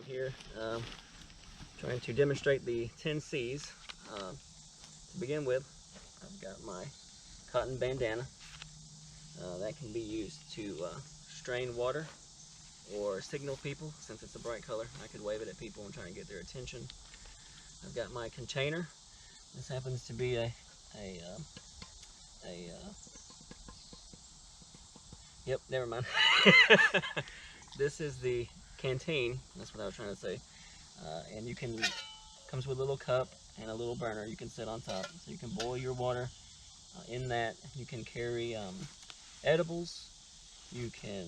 I'm here trying to demonstrate the 10 C's. To begin with, I've got my cotton bandana. That can be used to strain water or signal people. Since it's a bright color, I could wave it at people and try and get their attention. I've got my container. This happens to be yep, never mind. This is the canteen. That's what I was trying to say. And you can, comes with a little cup and a little burner you can sit on top. So you can boil your water in that. You can carry edibles. You can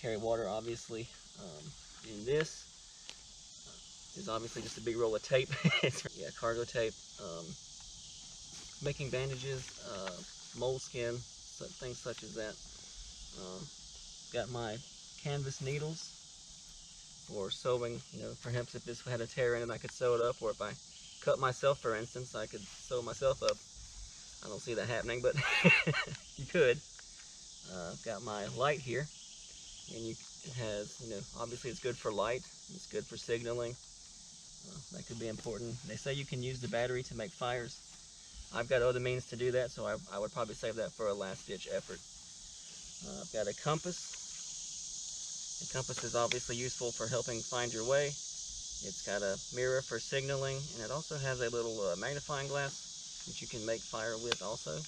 carry water, obviously. In this is obviously just a big roll of tape. Yeah, cargo tape. Making bandages, moleskin, things such as that. Got my canvas needles for sewing. You know, perhaps if this had a tear in it, I could sew it up, or if I cut myself, for instance, I could sew myself up. I don't see that happening, but you could. I've got my light here, and it has, you know, obviously it's good for light. It's good for signaling. That could be important. They say you can use the battery to make fires. I've got other means to do that, so I would probably save that for a last-ditch effort. I've got a compass. The compass is obviously useful for helping find your way. It's got a mirror for signaling, and it also has a little magnifying glass that you can make fire with also.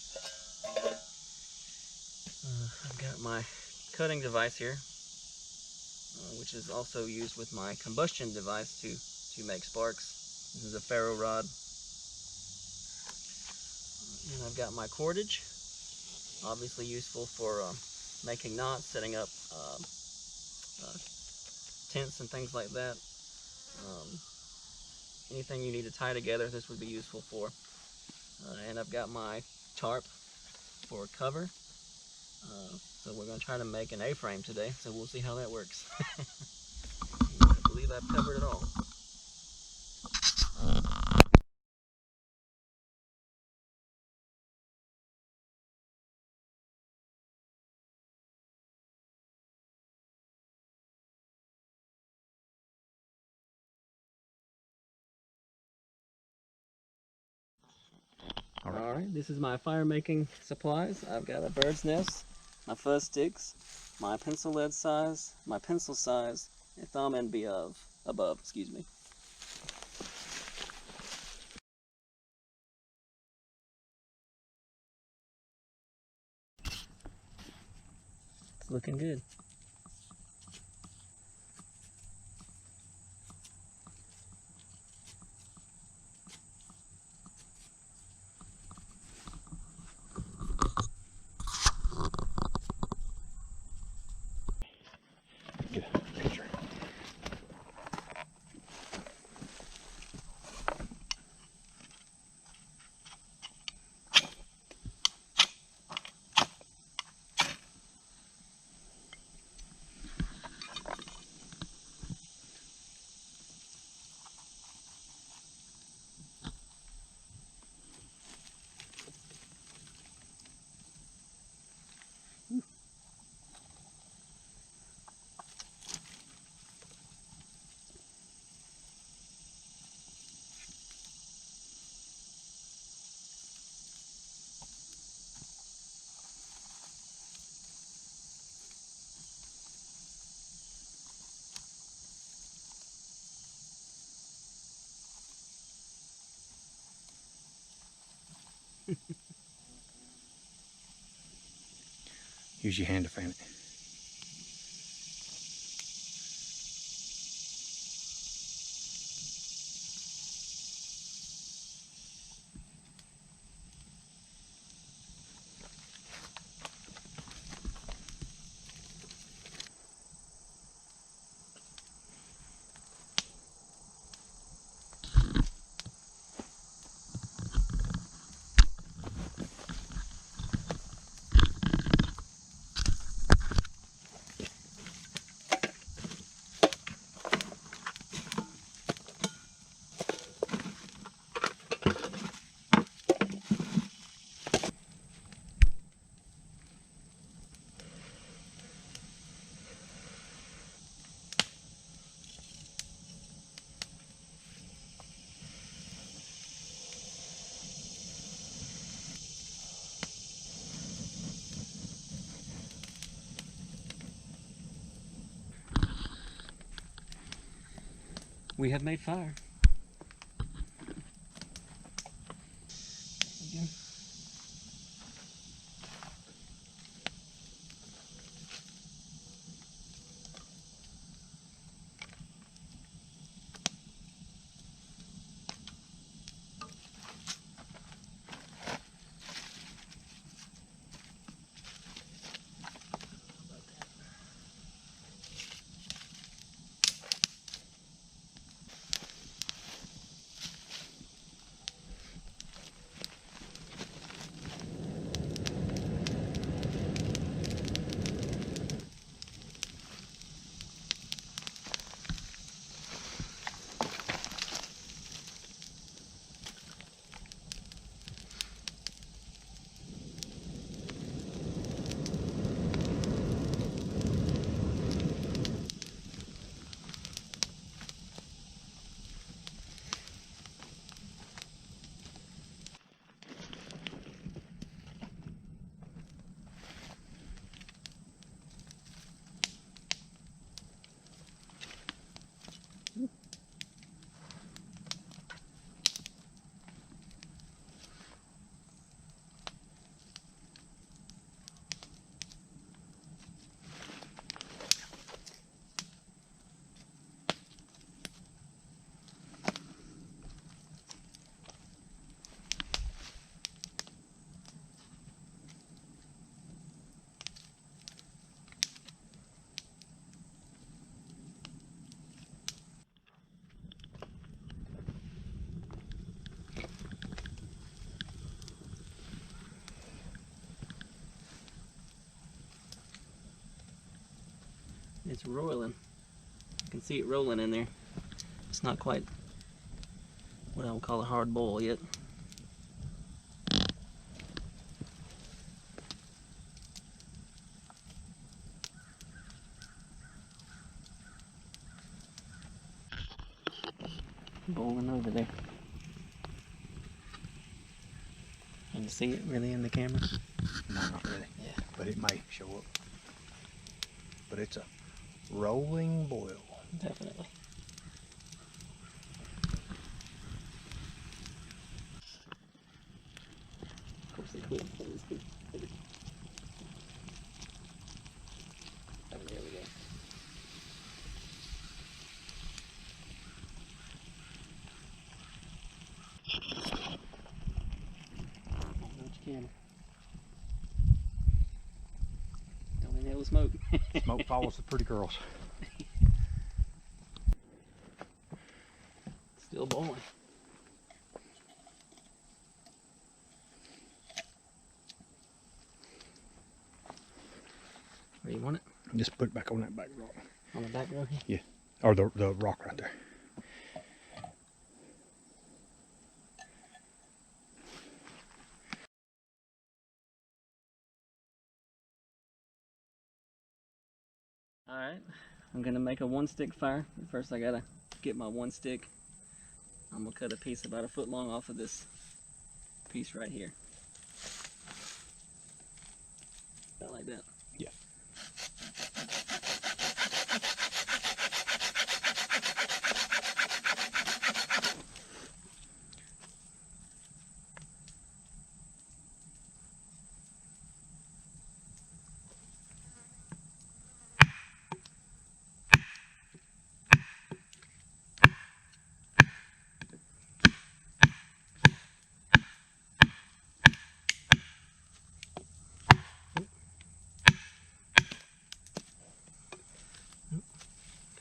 I've got my cutting device here, which is also used with my combustion device to make sparks. This is a ferro rod. And I've got my cordage, obviously useful for making knots, setting up tents and things like that. Anything you need to tie together, this would be useful for. And I've got my tarp for cover. So we're going to try to make an A-frame today, so we'll see how that works. I believe I've covered it all. Alright, this is my fire making supplies. I've got a bird's nest, my fuzz sticks, my pencil lead size, my pencil size, and thumb and above, excuse me. It's looking good. Get a picture. Use your hand to fan it. We have made fire. Again. It's roiling. You can see it rolling in there. It's not quite what I would call a hard boil yet. Boiling over there. Can you see it really in the camera? No, not really. Yeah. But it may show up. But it's a rolling boil. Definitely. Of course they quit. Oh, there we go. What you can. Don't inhale the smoke. Smoke follows the pretty girls. Still boiling. Where you want it? Just put it back on that back rock. On the back row here? Yeah. Or the rock right there. Alright, I'm gonna make a 1-stick fire. But first I gotta get my 1 stick. I'm gonna cut a piece about 1 foot long off of this piece right here. About like that. Yeah.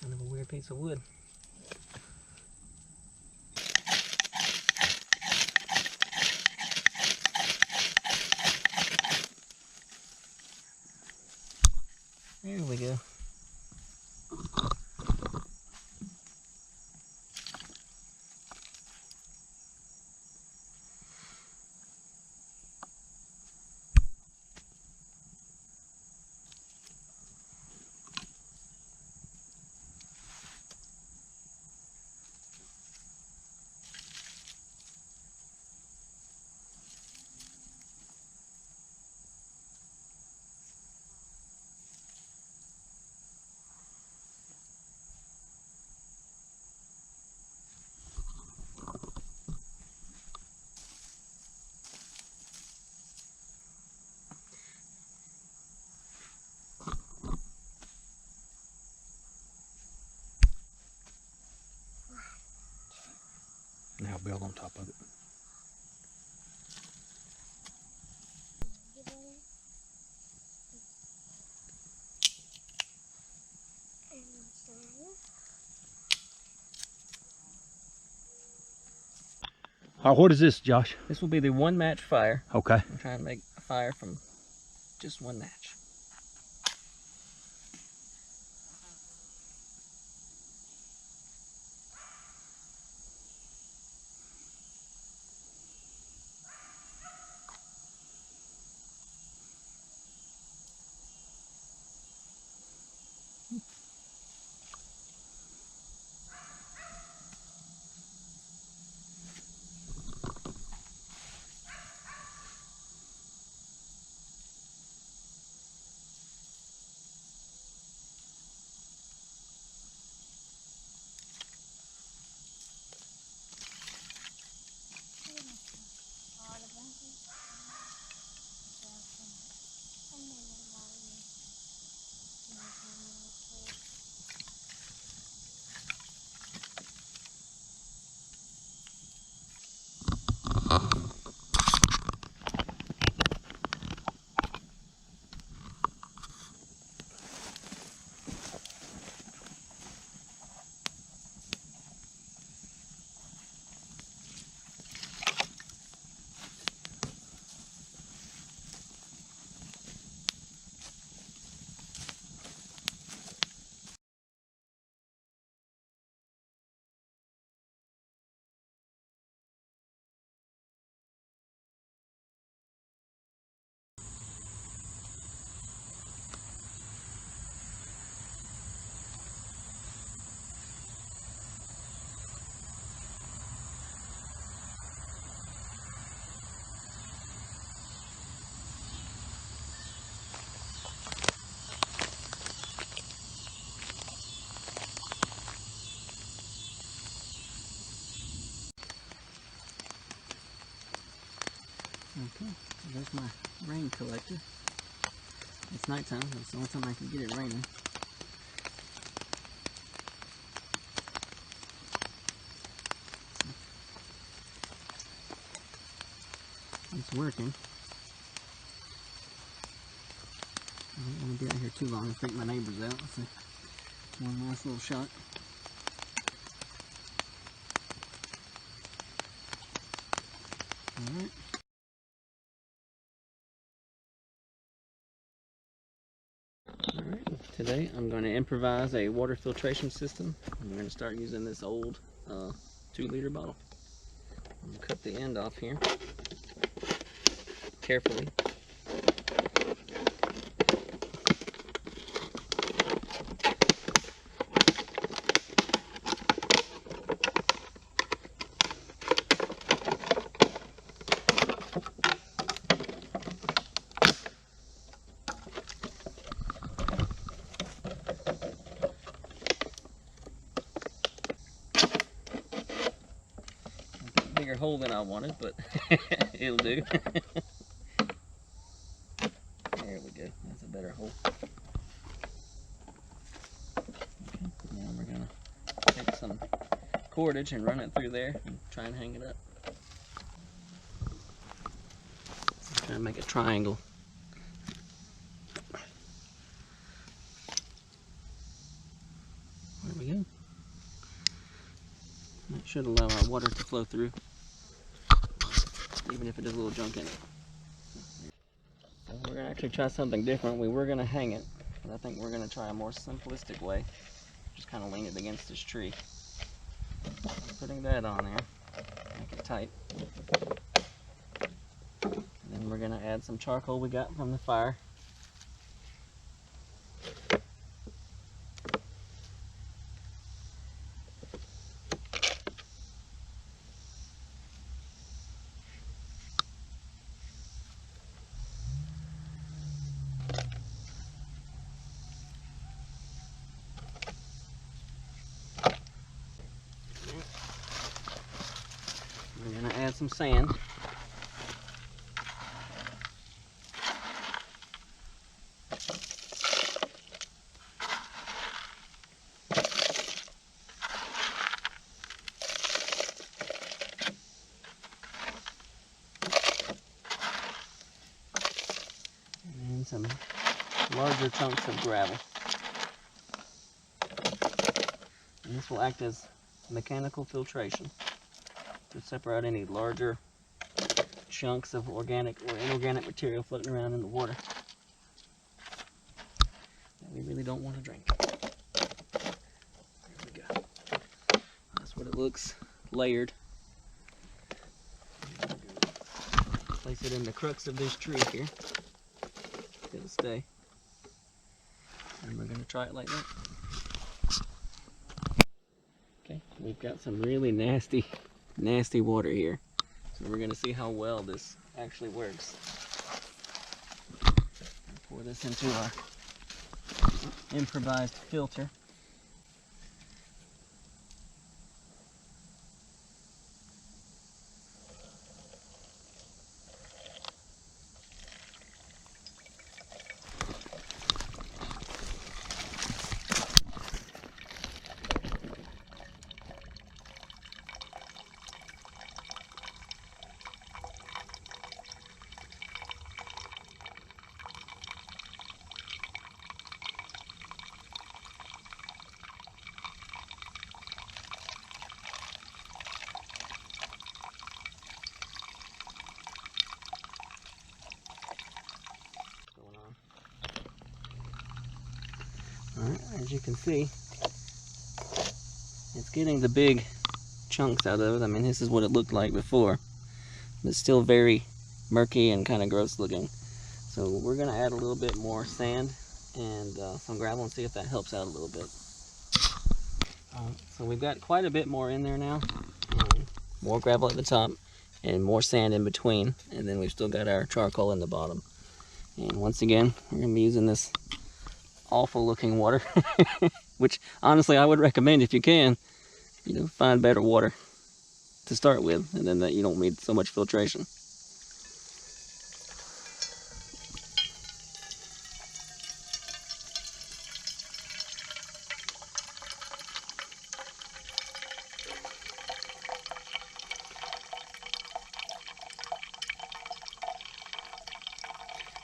Kind of a weird piece of wood. There we go. I'll build on top of it. What is this, Josh? This will be the one match fire. Okay. I'm trying to make a fire from just one match. Okay, so there's my rain collector. It's nighttime, that's the only time I can get it raining. It's working. I don't want to be out here too long and freak my neighbors out. That's one last little shot. Alright. Alright, today I'm going to improvise a water filtration system. I'm going to start using this old 2-liter bottle. I'm going to cut the end off here carefully. Bigger hole than I wanted, but it'll do. There we go. That's a better hole. Okay, now we're gonna take some cordage and run it through there and try and hang it up. I'm trying to make a triangle. There we go. That should allow our water to flow through, even if it has a little junk in it. So we're going to actually try something different. We were going to hang it, but I think we're going to try a more simplistic way. Just kind of lean it against this tree. Putting that on there, make it tight. And then we're going to add some charcoal we got from the fire. We're going to add some sand. some larger chunks of gravel. And this will act as mechanical filtration to separate any larger chunks of organic or inorganic material floating around in the water that we really don't want to drink. There we go. That's what it looks layered. Place it in the crux of this tree here. It'll stay. And we're going to try it like that. Okay, we've got some really nasty water here. So we're going to see how well this actually works. Pour this into our improvised filter. Alright, as you can see, it's getting the big chunks out of it. I mean, this is what it looked like before. But it's still very murky and kind of gross looking. So we're going to add a little bit more sand and some gravel and see if that helps out a little bit. So we've got quite a bit more in there now. More gravel at the top and more sand in between. And then we've still got our charcoal in the bottom. And once again, we're going to be using this awful looking water, which honestly I would recommend if you can, find better water to start with, and then that you don't need so much filtration.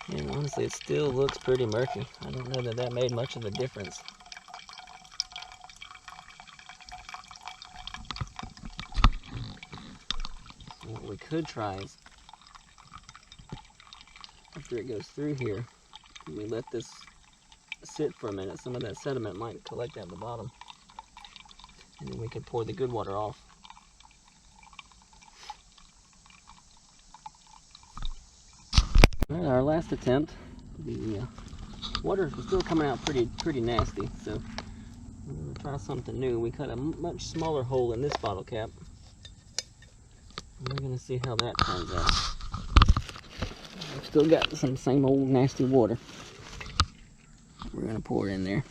And honestly, it still looks pretty murky. I don't know that made much of a difference. So what we could try is, after it goes through here, we let this sit for a minute. Some of that sediment might collect at the bottom. And then we could pour the good water off. Alright, our last attempt, the water is still coming out pretty nasty, so we're going to try something new. We cut a much smaller hole in this bottle cap. And we're going to see how that turns out. We've still got some same old nasty water. We're going to pour it in there.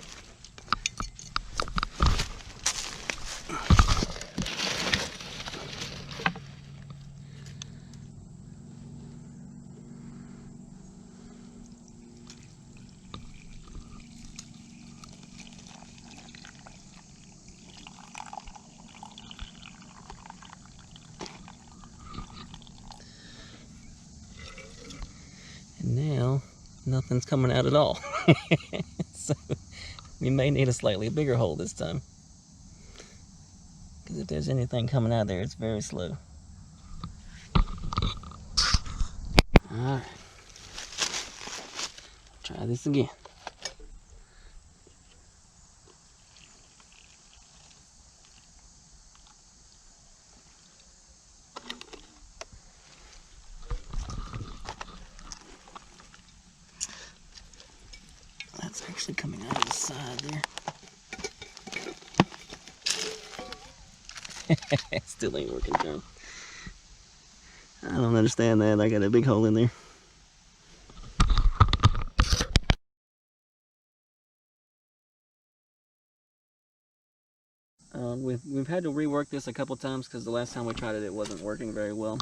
Now, nothing's coming out at all. So, we may need a slightly bigger hole this time. Because if there's anything coming out there, it's very slow. Alright. Try this again. That's actually coming out of the side there. Still ain't working, John. I don't understand that. I got a big hole in there. We've had to rework this a couple times because the last time we tried it, it wasn't working very well.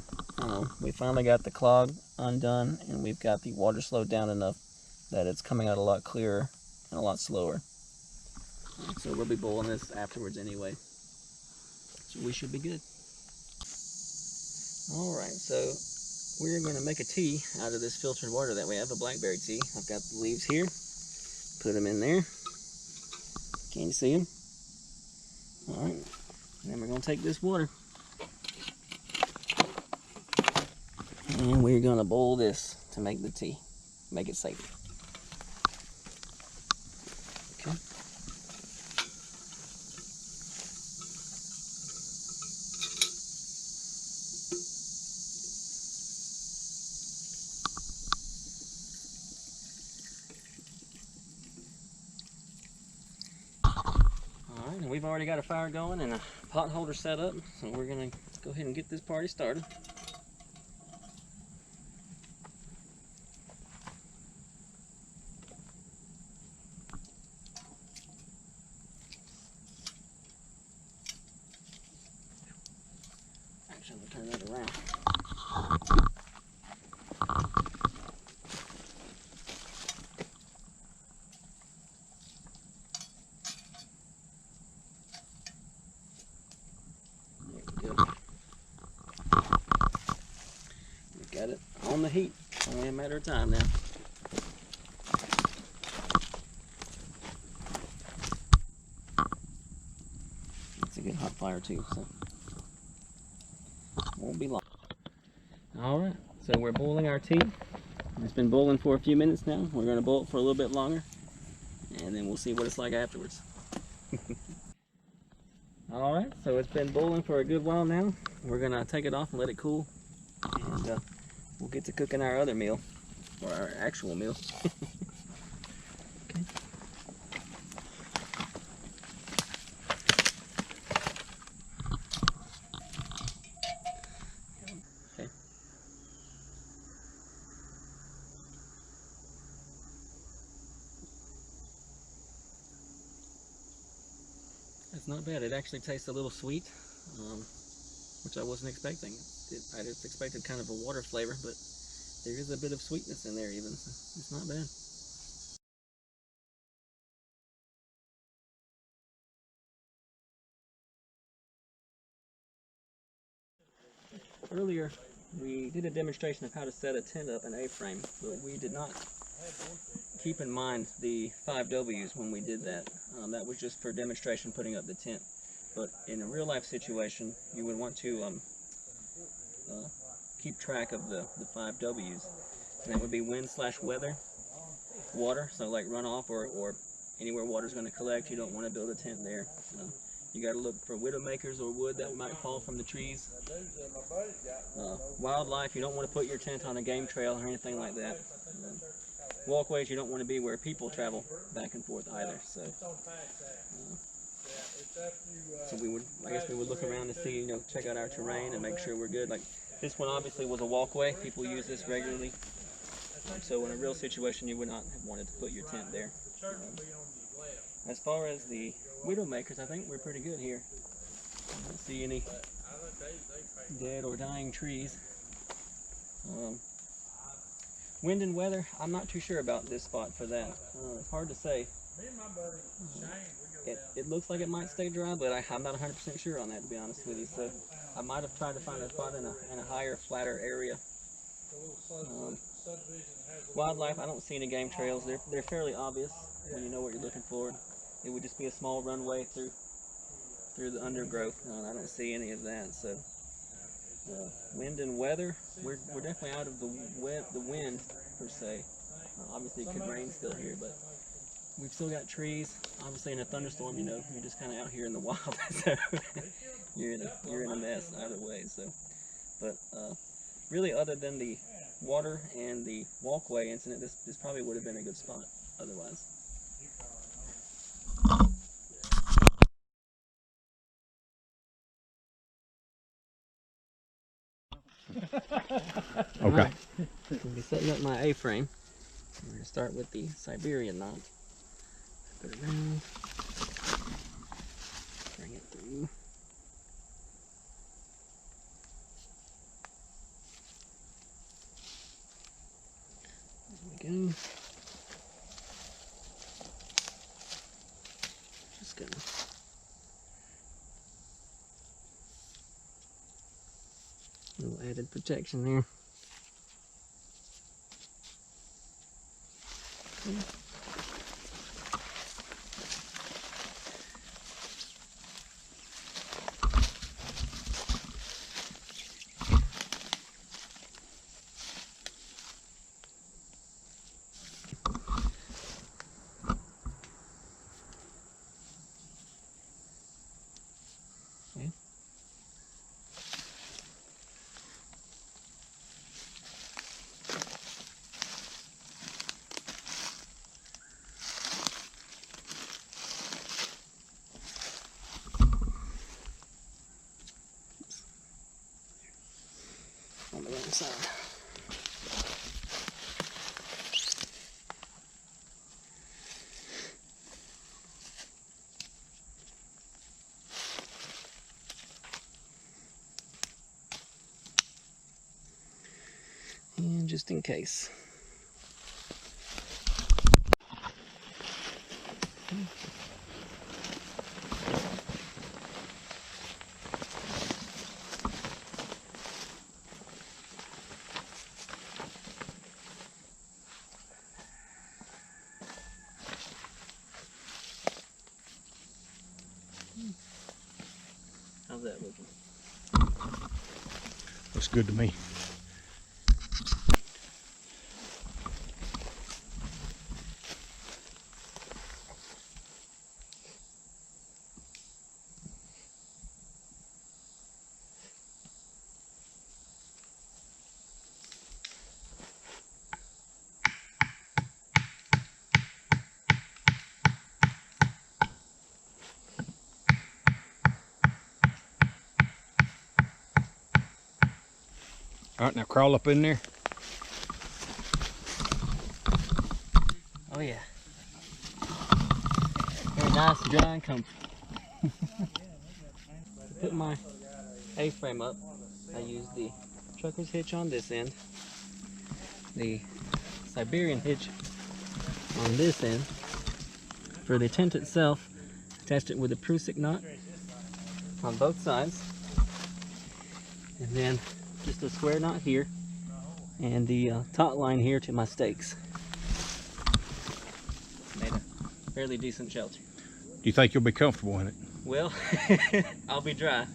We finally got the clog undone, and we've got the water slowed down enough that it's coming out a lot clearer and a lot slower. So we'll be boiling this afterwards anyway. So we should be good. Alright, so we're going to make a tea out of this filtered water that we have, a blackberry tea. I've got the leaves here. Put them in there. Can you see them? All right. And then we're going to take this water. And we're going to boil this to make the tea. Make it safe. Okay. Alright, and we've already got a fire going and a pot holder set up, so we're going to go ahead and get this party started. Actually, I'm going to turn that around. Got it on the heat. Only a matter of time now. It's a good hot fire too, so won't be long. All right, so we're boiling our tea. It's been boiling for a few minutes now. We're going to boil it for a little bit longer, and then we'll see what it's like afterwards. All right, so it's been boiling for a good while now. We're going to take it off and let it cool, and we'll get to cooking our other meal, or our actual meal. Okay. Okay. It's not bad. It actually tastes a little sweet, which I wasn't expecting. I just expected kind of a water flavor, but there is a bit of sweetness in there even, so it's not bad. Earlier, we did a demonstration of how to set a tent up in A-frame, but we did not keep in mind the 5Ws when we did that. That was just for demonstration putting up the tent. But in a real-life situation, you would want to keep track of the 5Ws. And that would be wind/weather, water, so like runoff or anywhere water's going to collect. You don't want to build a tent there. You got to look for widowmakers or wood that might fall from the trees. Wildlife, you don't want to put your tent on a game trail or anything like that. Walkways, you don't want to be where people travel back and forth either. So I guess we would look around to see, check out our terrain and make sure we're good. Like this one obviously was a walkway. People use this regularly. So in a real situation, you would not have wanted to put your tent there. As far as the widowmakers, I think we're pretty good here. I don't see any dead or dying trees. Wind and weather, I'm not too sure about this spot for that. It's hard to say. It looks like it might stay dry, but I'm not 100% sure on that, to be honest with you. So I might have tried to find a spot in a higher, flatter area. Wildlife, I don't see any game trails. They're fairly obvious when you know what you're looking for. It would just be a small runway through the undergrowth. I don't see any of that. So wind and weather, we're definitely out of the wind per se. Obviously, it could rain still here, but we've still got trees. Obviously, in a thunderstorm, you're just kind of out here in the wild. So you're in a mess either way. So, but really, other than the water and the walkway incident, this probably would have been a good spot otherwise. Okay. Right. I'll be setting up my A-frame. I'm going to start with the Siberian knot. Put it around. Bring it through. There we go. Just gonna little added protection there. On the wrong side. And just in case. How's that looking? Looks good to me. All right, now crawl up in there. Oh yeah. Very nice, dry, and comfortable. To put my A-frame up, I use the trucker's hitch on this end, the Siberian hitch on this end. For the tent itself, attached it with a Prusik knot on both sides, and then just a square knot here, and the taut line here to my stakes. Made a fairly decent shelter. Do you think you'll be comfortable in it? Well, I'll be dry.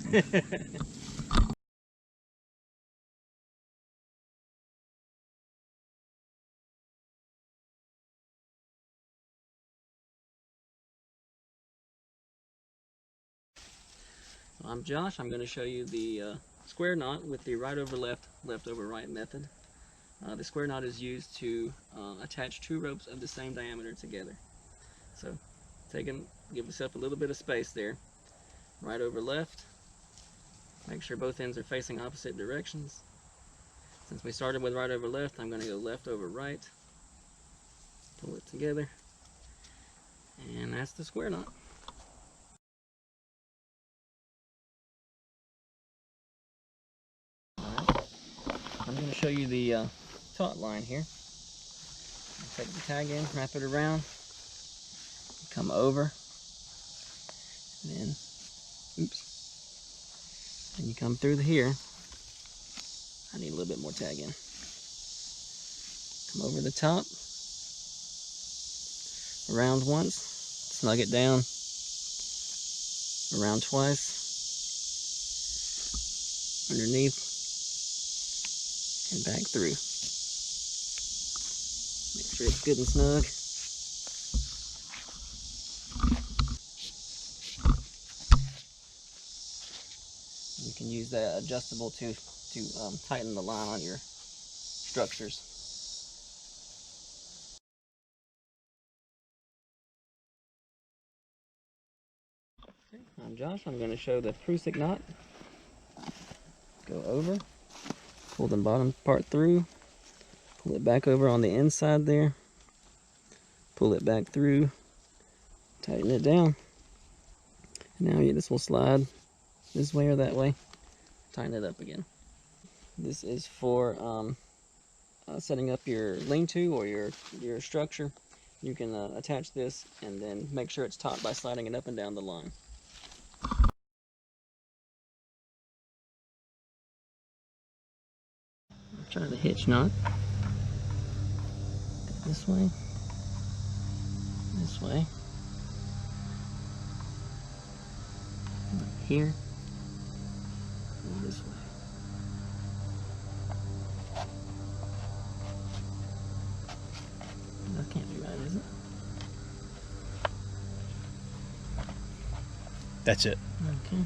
I'm Josh. I'm going to show you the square knot with the right over left, left over right method. The square knot is used to attach two ropes of the same diameter together. So give yourself a little bit of space there. Right over left. Make sure both ends are facing opposite directions. Since we started with right over left, I'm going to go left over right. Pull it together. And that's the square knot. I'm going to show you the taut line here. Take the tag in, wrap it around, come over, then, oops, and you come through here. I need a little bit more tag in. Come over the top, around once, snug it down, around twice, underneath, and back through. Make sure it's good and snug. You can use that adjustable to tighten the line on your structures. Okay, I'm Josh. I'm going to show the Prusik knot. Go over, pull the bottom part through, pull it back over on the inside there, pull it back through, tighten it down. Now this will slide this way or that way. Tighten it up again. This is for setting up your lean-to or your structure. You can attach this and then make sure it's taut by sliding it up and down the line. Try the hitch knot. This way. this way. Here. And this way. That can't be right, is it? That's it. Okay.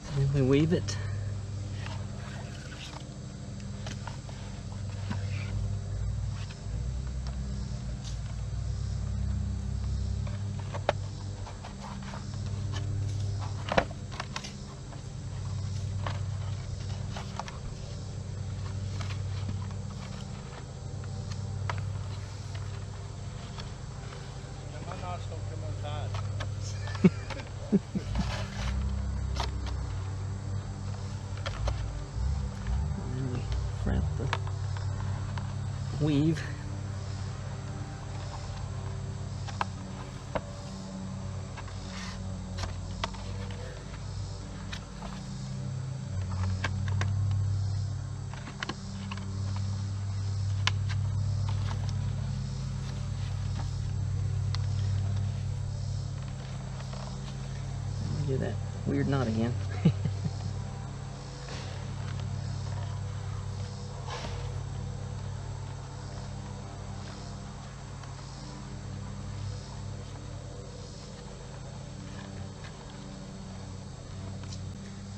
So then we weave it. And then we wrap the weave. Do that weird knot again.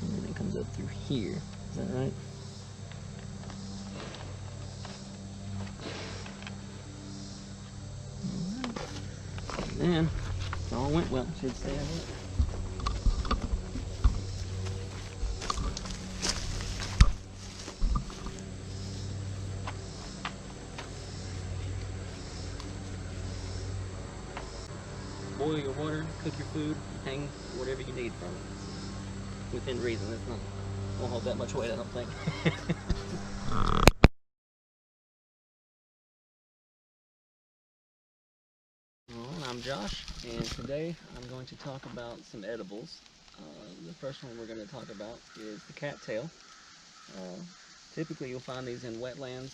And then it comes up through here. Is that right? Alright. And then, if all went well, it should stay that way. Boil your water, cook your food, hang whatever you need from it. Within reason, it's not, won't hold that much weight, I don't think. Well, I'm Josh, and today I'm going to talk about some edibles. The first one we're going to talk about is the cattail. Typically you'll find these in wetlands,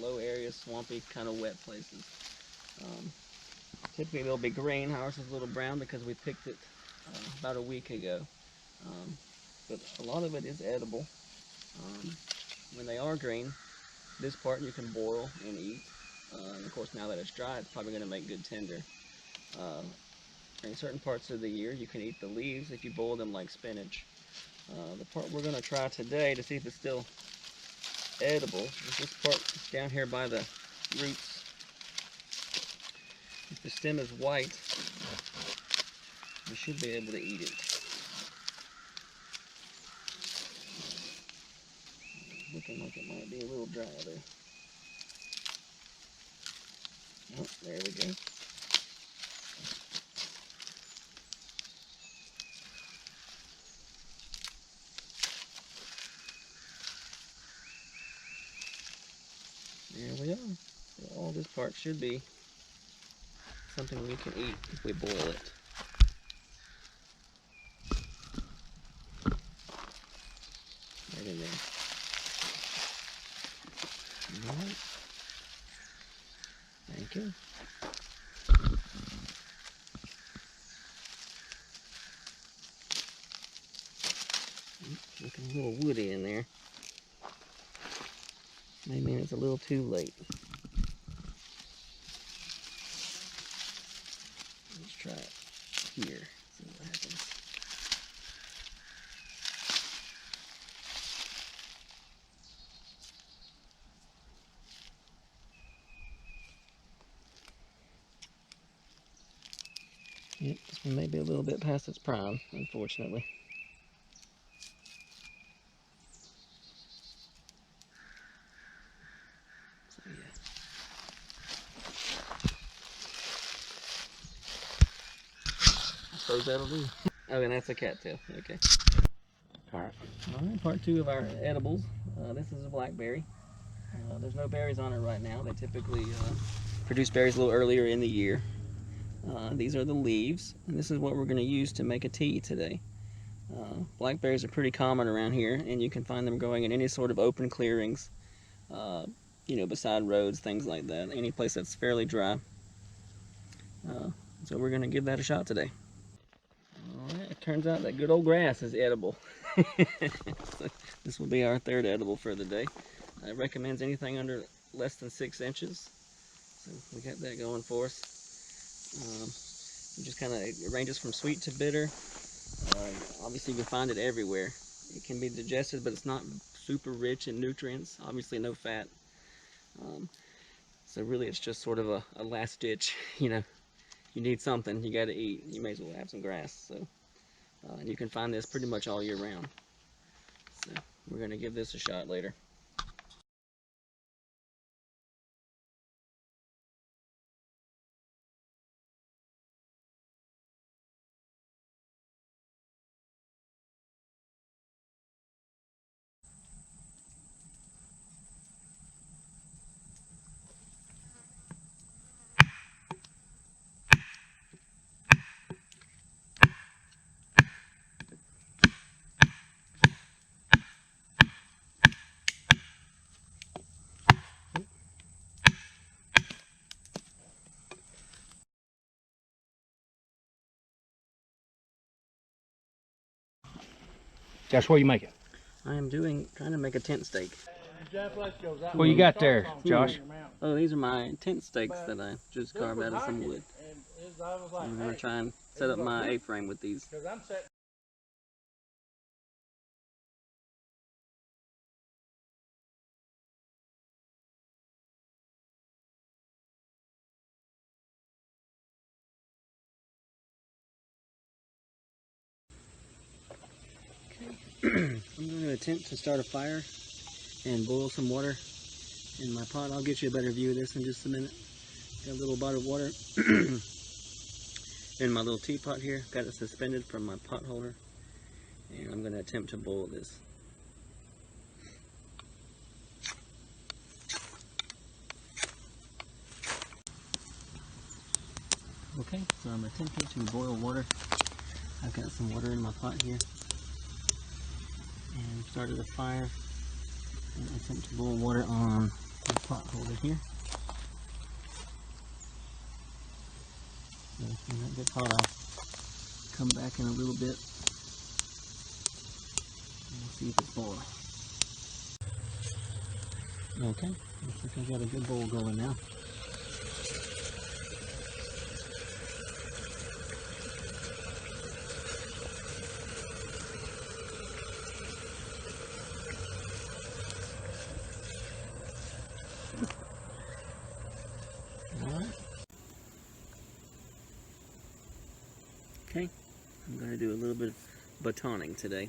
low areas, swampy, kind of wet places. Typically they'll be green. Ours is a little brown because we picked it about a week ago. But a lot of it is edible. When they are green, this part you can boil and eat. And of course now that it's dry, it's probably going to make good tinder. In certain parts of the year you can eat the leaves if you boil them like spinach. The part we're going to try today to see if it's still edible is this part down here by the roots. If the stem is white, you should be able to eat it. Looking like it might be a little dry there. Oh, there we go. There we are. So all this part should be something we can eat if we boil it. Right in there. Alright. Thank you. Looking a little woody in there. May mean it's a little too late. Let's try it here. See what happens. Yep, this one may be a little bit past its prime, unfortunately. So yeah. I suppose that'll do. Oh, and that's a cattail. Okay. Alright. Alright, part two of our edibles. This is a blackberry. There's no berries on it right now. They typically produce berries a little earlier in the year. These are the leaves, and this is what we're going to use to make a tea today. Blackberries are pretty common around here, and you can find them growing in any sort of open clearings. you know, beside roads, things like that. Any place that's fairly dry. So we're gonna give that a shot today. All right, it turns out that good old grass is edible. So this will be our third edible for the day. It recommends anything under less than 6 inches. So we got that going for us. It just kind of, it ranges from sweet to bitter. Obviously you can find it everywhere. It can be digested, but it's not super rich in nutrients. Obviously no fat. So really it's just sort of a last ditch, you know. You need something, you got to eat. You may as well have some grass. So you can find this pretty much all year round. So we're going to give this a shot later. Josh, what are you making? I am trying to make a tent stake. What you got there, Josh? Oh, these are my tent stakes that I just carved out of some wood. I'm going to try and set up my A-frame with these. I'm going to attempt to start a fire and boil some water in my pot. I'll get you a better view of this in just a minute. Got a little bottle of water in my little teapot here. Got it suspended from my pot holder. And I'm going to attempt to boil this. Okay, so I'm attempting to boil water. I've got some water in my pot here. And started a fire. And attempt to boil water on the pot holder here. So when that gets hot, I'll come back in a little bit and see if it's boiling. Okay, looks like I've got a good bowl going now. Alright. Okay, I'm going to do a little bit of batoning today.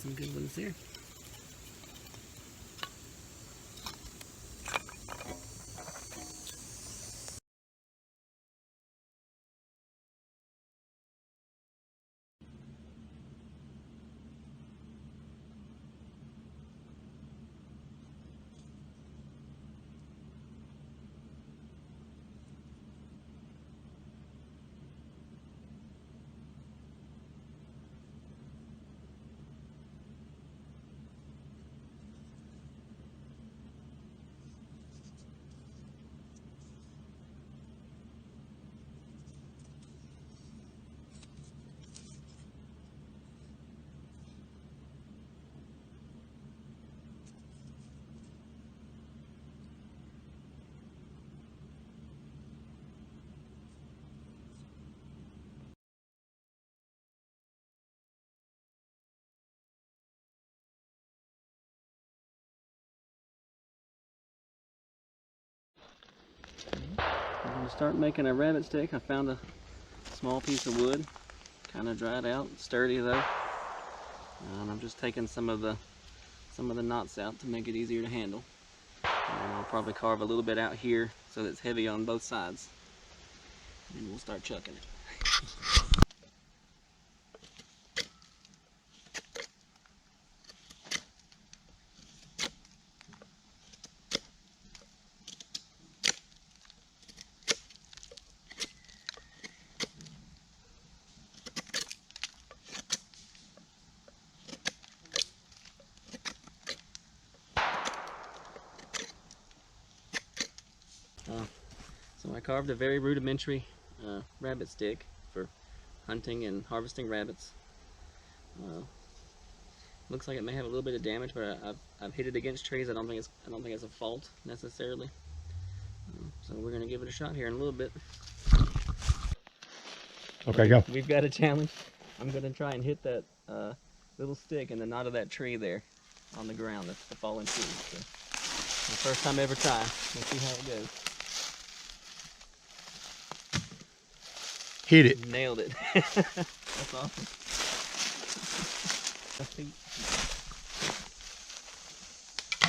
some good ones there. I'm going to start making a rabbit stick. I found a small piece of wood, kind of dried out, sturdy though. And I'm just taking some of the knots out to make it easier to handle. And I'll probably carve a little bit out here so that it's heavy on both sides. And we'll start chucking it. So I carved a very rudimentary rabbit stick for hunting and harvesting rabbits. Looks like it may have a little bit of damage, but I've hit it against trees. I don't think it's a fault necessarily. So we're gonna give it a shot here in a little bit. Okay, go. We've got a challenge. I'm gonna try and hit that little stick in the knot of that tree there on the ground. That's the fallen tree. So, my first time ever try. We'll see how it goes. Hit it. Nailed it. That's awesome.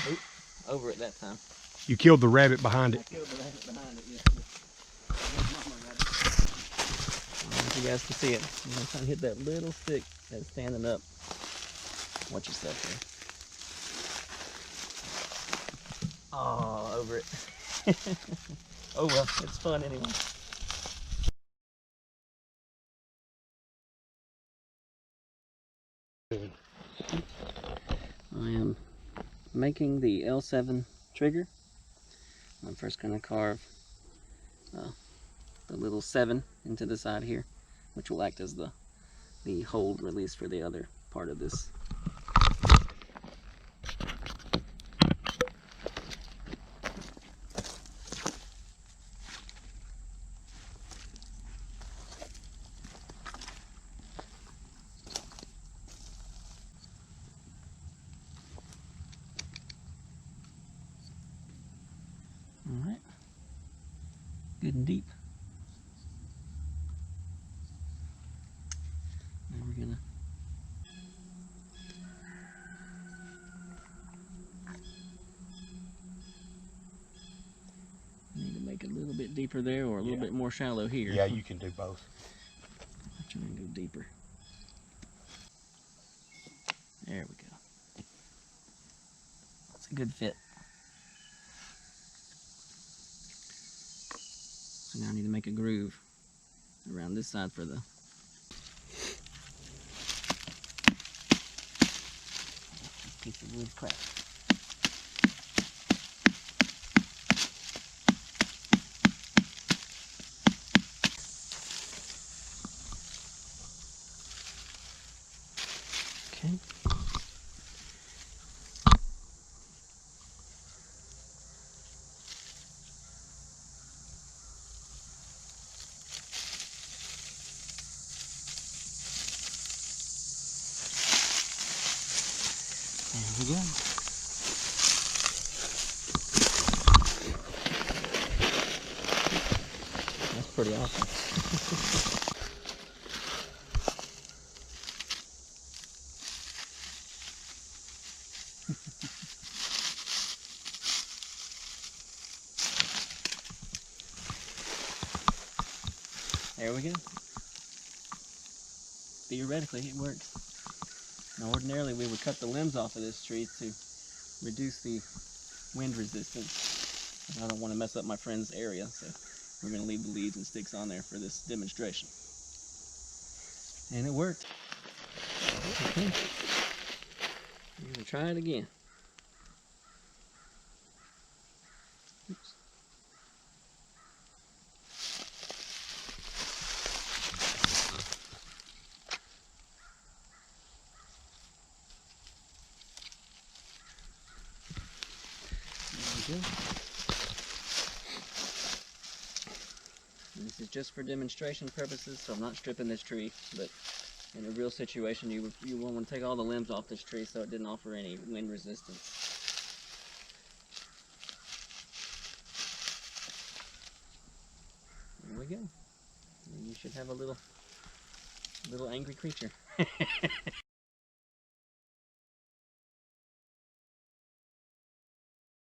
Oop, over it that time. You killed the rabbit behind it. I killed the rabbit behind it, yes. I don't know if you guys can see it. I'm going to try and hit that little stick that's standing up. Watch yourself here. Oh, over it. Oh well, it's fun anyway. I am making the L7 trigger. I'm first going to carve the little 7 into the side here, which will act as the hold release for the other part of this. Alright, good and deep. Now we're gonna need to make it a little bit deeper there or a little bit more shallow here. Yeah, you can do both. I'll try and go deeper. There we go. That's a good fit. So now I need to make a groove around this side for the piece of wood crack. Okay. There we go. That's pretty awesome. There we go. Theoretically, it works. Now, ordinarily, we would cut the limbs off of this tree to reduce the wind resistance. I don't want to mess up my friend's area, so we're going to leave the leaves and sticks on there for this demonstration. And it worked. Okay. We're going to try it again. Oops. There we go. And this is just for demonstration purposes, so I'm not stripping this tree, but in a real situation, you will want to take all the limbs off this tree so it didn't offer any wind resistance. There we go. And you should have a little angry creature.